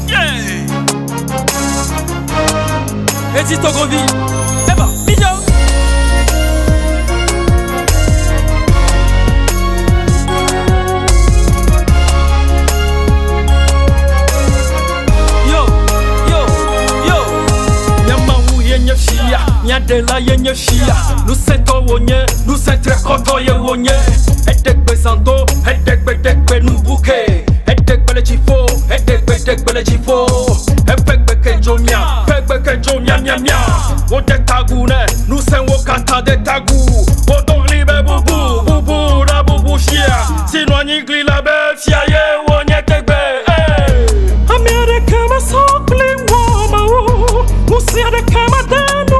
Yeah. Edith Togovi. Eba, Bidjo. Nyadela yenye shia, nous sento wonye, nous sentre koto ye wonye. Edekbe santo, edekbe nous bouquet. Edekbe le chifo, edekbe le chifo. Efekbe ke jomia, nya. Wote tagune, nous sen wokata de tagu. Woton libe bubu, la bubu shia. Sinon nigli la belle, sia ye wonye tekbe. Amerika masokli woma wo, musia de kamadanu.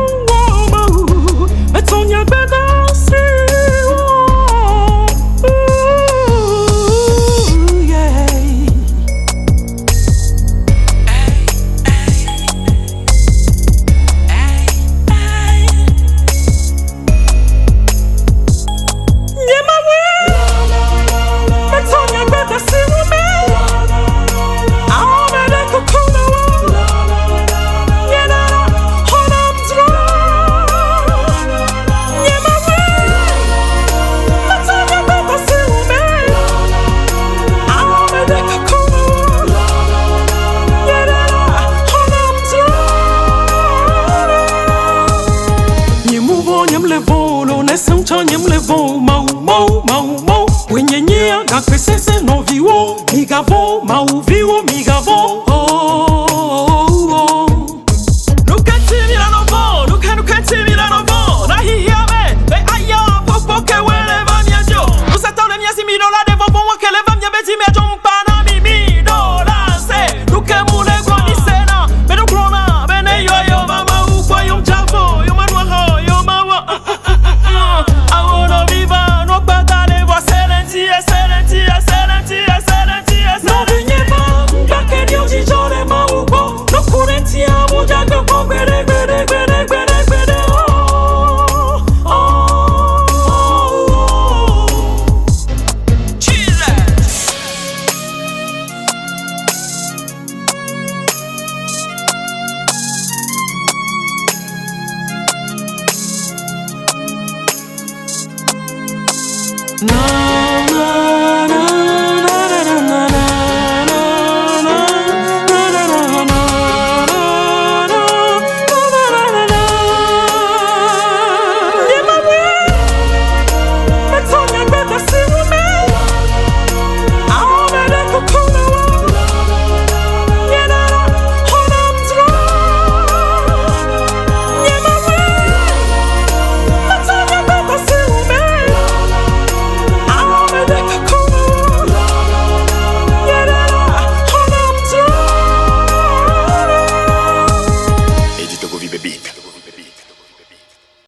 Nyem levo mau wenye nyia gakwe sese no viwo migavo mau viwo